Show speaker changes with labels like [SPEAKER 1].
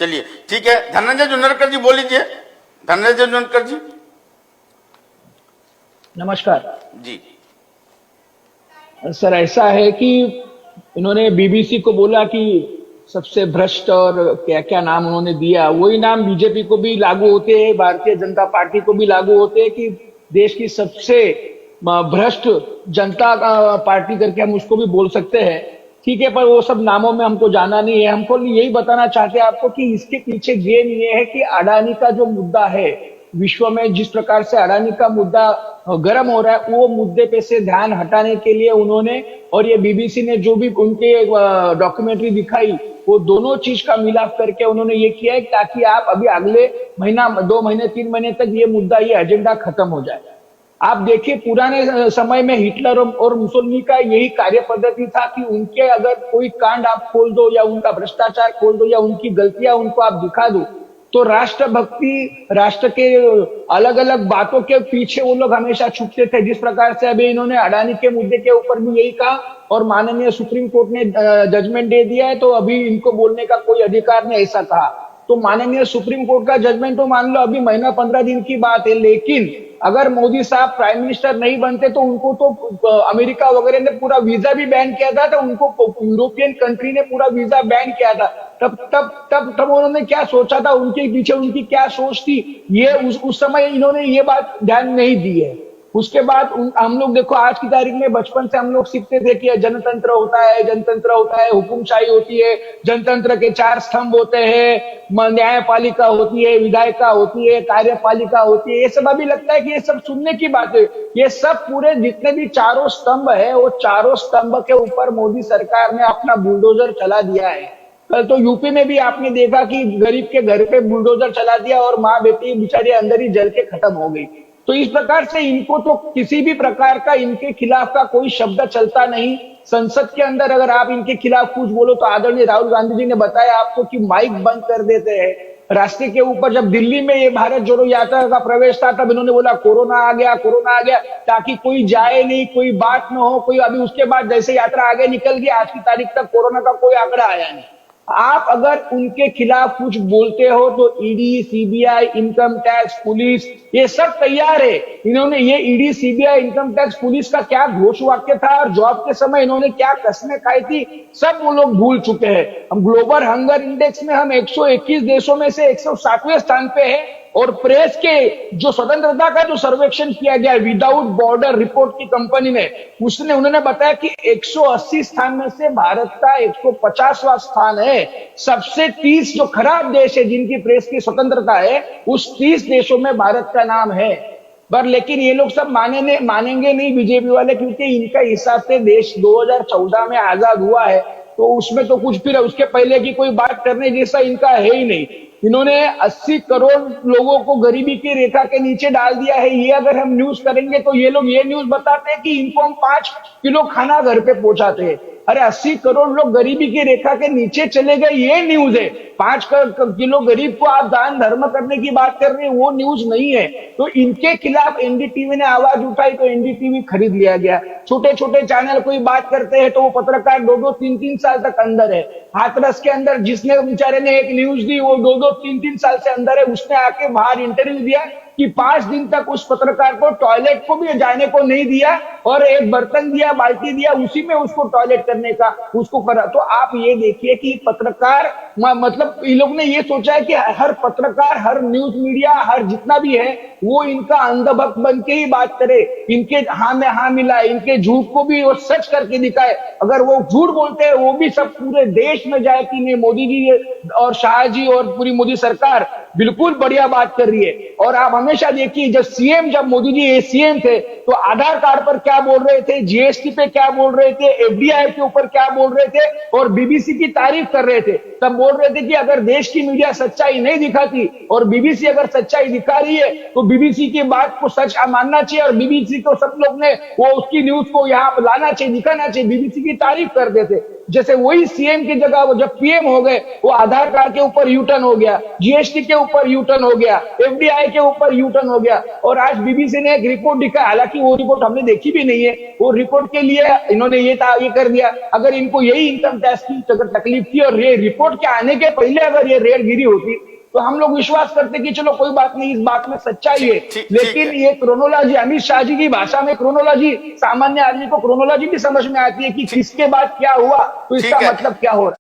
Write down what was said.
[SPEAKER 1] चलिए ठीक है, धनंजय जुन्नरकर जी बोल लीजिए। धनंजय जुन्नरकर जी
[SPEAKER 2] नमस्कार
[SPEAKER 1] जी।
[SPEAKER 2] सर। ऐसा है कि इन्होंने बीबीसी को बोला कि सबसे भ्रष्ट और क्या क्या नाम उन्होंने दिया, वही नाम बीजेपी को भी लागू होते हैं, भारतीय जनता पार्टी को भी लागू होते हैं कि देश की सबसे भ्रष्ट जनता पार्टी करके हम उसको भी बोल सकते हैं। ठीक है, पर वो सब नामों में हमको जाना नहीं है। हमको यही बताना चाहते हैं आपको कि इसके पीछे गेम ये है कि अडानी का जो मुद्दा है, विश्व में जिस प्रकार से अडानी का मुद्दा गर्म हो रहा है, वो मुद्दे पे से ध्यान हटाने के लिए उन्होंने, और ये बीबीसी ने जो भी उनके डॉक्यूमेंट्री दिखाई, वो दोनों चीज का मिलाप करके उन्होंने ये किया है ताकि आप अभी अगले महीना 2 महीने 3 महीने तक ये मुद्दा, ये एजेंडा खत्म हो जाए। आप देखिए पुराने समय में हिटलर और मुसोलिनी का यही कार्य पद्धति था कि उनके अगर कोई कांड आप खोल दो या उनका भ्रष्टाचार खोल दो या उनकी गलतियां उनको आप दिखा दो, तो राष्ट्रभक्ति, राष्ट्र के अलग अलग बातों के पीछे वो लोग हमेशा छुपते थे। जिस प्रकार से अभी इन्होंने अडानी के मुद्दे के ऊपर भी यही कहा और माननीय सुप्रीम कोर्ट ने जजमेंट दे दिया है, तो अभी इनको बोलने का कोई अधिकार नहीं, ऐसा कहा। तो माननीय सुप्रीम कोर्ट का जजमेंट तो मान लो अभी महीना 15 दिन की बात है, लेकिन अगर मोदी साहब प्राइम मिनिस्टर नहीं बनते तो उनको तो अमेरिका वगैरह ने पूरा वीजा भी बैन किया था, तो उनको यूरोपियन कंट्री ने पूरा वीजा बैन किया था। तब उन्होंने क्या सोचा था, उनके पीछे उनकी क्या सोच थी, ये उस समय इन्होंने ये बात ध्यान नहीं दी है। उसके बाद हम लोग देखो आज की तारीख में बचपन से हम लोग सीखते थे कि जनतंत्र होता है, जनतंत्र होता है, हुकुमशाही होती है, जनतंत्र के 4 स्तंभ होते हैं, न्यायपालिका होती है, विधायिका होती है, कार्यपालिका होती है। ये सब अभी लगता है कि ये सब सुनने की बात है। ये सब पूरे जितने भी चारों स्तंभ है, वो चारों स्तंभ के ऊपर मोदी सरकार ने अपना बुलडोजर चला दिया है। कल तो यूपी में भी आपने देखा कि गरीब के घर पे बुलडोजर चला दिया और माँ बेटी बेचारी अंदर ही जल के खत्म हो गई। तो इस प्रकार से इनको तो किसी भी प्रकार का इनके खिलाफ का कोई शब्द चलता नहीं। संसद के अंदर अगर आप इनके खिलाफ कुछ बोलो तो आदरणीय राहुल गांधी जी ने बताया आपको कि माइक बंद कर देते हैं। रास्ते के ऊपर जब दिल्ली में ये भारत जोड़ो यात्रा का प्रवेश था, तब इन्होंने बोला कोरोना आ गया, कोरोना आ गया, ताकि कोई जाए नहीं, कोई बात न हो कोई। अभी उसके बाद जैसे यात्रा आगे निकल गई, आज की तारीख तक कोरोना का कोई आंकड़ा आया नहीं। आप अगर उनके खिलाफ कुछ बोलते हो तो ED, CBI, income tax, police, ये सब तैयार है। इन्होंने ये ED, CBI, income tax, police का क्या घोष वाक्य था और जॉब के समय इन्होंने क्या कस्में खाई थी, सब वो लोग भूल चुके हैं। हम ग्लोबल हंगर इंडेक्स में हम 121 देशों में से 107वें स्थान पे है। और प्रेस के जो स्वतंत्रता का जो सर्वेक्षण किया गया विदाउट बॉर्डर रिपोर्ट की कंपनी ने, उसने उन्होंने बताया कि 180 स्थान में से भारत का 150वां स्थान है। सबसे 30 जो खराब देश है जिनकी प्रेस की स्वतंत्रता है, उस 30 देशों में भारत का नाम है। पर लेकिन ये लोग सब मानेंगे नहीं बीजेपी वाले, क्योंकि इनका हिसाब से देश 2014 में आजाद हुआ है, तो उसमें तो कुछ फिर उसके पहले की कोई बात करने जैसा इनका है ही नहीं। इन्होंने 80 करोड़ लोगों को गरीबी की रेखा के नीचे डाल दिया है। ये अगर हम न्यूज करेंगे तो ये लोग ये न्यूज बताते हैं कि इनको हम 5 किलो खाना घर पे पहुंचाते हैं। अरे 80 करोड़ लोग गरीबी की रेखा के नीचे चले गए, ये न्यूज है। 5 किलो गरीब को आप दान धर्म करने की बात कर रहे हैं, वो न्यूज नहीं है। तो इनके खिलाफ एनडीटीवी ने आवाज उठाई तो एनडीटीवी खरीद लिया गया। छोटे छोटे चैनल कोई बात करते हैं तो वो पत्रकार 2-2, 3-3 साल तक अंदर है। हाथरस के अंदर जिसने बेचारे ने एक न्यूज दी, वो 2-2, 3-3 साल से अंदर है। उसने आके बाहर इंटरव्यू दिया कि 5 दिन तक उस पत्रकार को टॉयलेट को भी जाने को नहीं दिया और एक बर्तन दिया, बाल्टी दिया, उसी में उसको टॉयलेट करने का उसको करा। तो आप ये देखिए कि पत्रकार मतलब इन लोग ने ये सोचा है कि हर पत्रकार, हर न्यूज मीडिया, हर जितना भी है वो इनका अंधभक्त बन के ही बात करे, इनके हाँ में हाँ मिलाए, इनके झूठ को भी वो सच करके दिखाए। अगर वो झूठ बोलते हैं वो भी सब पूरे देश में जाए कि नहीं मोदी जी और शाह जी और पूरी मोदी सरकार बिल्कुल बढ़िया बात कर रही है। और आप हमेशा देखिए जब मोदी जी सीएम थे तो आधार कार्ड पर क्या बोल रहे थे, जीएसटी पे क्या बोल रहे थे, एफडीआई के ऊपर क्या बोल रहे थे और बीबीसी की तारीफ कर रहे थे। तब बोल रहे थे कि अगर देश की मीडिया सच्चाई नहीं दिखाती और बीबीसी अगर सच्चाई दिखा रही है तो बीबीसी की बात को सच मानना चाहिए और बीबीसी तो सब लोग ने वो उसकी न्यूज को यहाँ लाना चाहिए, दिखाना चाहिए, बीबीसी की तारीफ करते थे। जैसे वही सीएम की जगह वो जब पीएम हो गए, वो आधार कार्ड के ऊपर यू टर्न हो गया, जीएसटी के ऊपर यू टर्न हो गया, एफडीआई के ऊपर यू टर्न हो गया। और आज बीबीसी ने एक रिपोर्ट दिखाया, हालांकि वो रिपोर्ट हमने देखी भी नहीं है, वो रिपोर्ट के लिए इन्होंने ये कर दिया। अगर इनको यही इनकम टैक्स की अगर तकलीफ थी और ये रिपोर्ट के आने के पहले अगर ये रेड गिरी होती तो हम लोग विश्वास करते कि चलो कोई बात नहीं, इस बात में सच्चाई है। लेकिन ये क्रोनोलॉजी, अमित शाह जी की भाषा में क्रोनोलॉजी, सामान्य आदमी को क्रोनोलॉजी भी समझ में आती है कि किसके बाद क्या हुआ तो इसका मतलब क्या हो रहा है।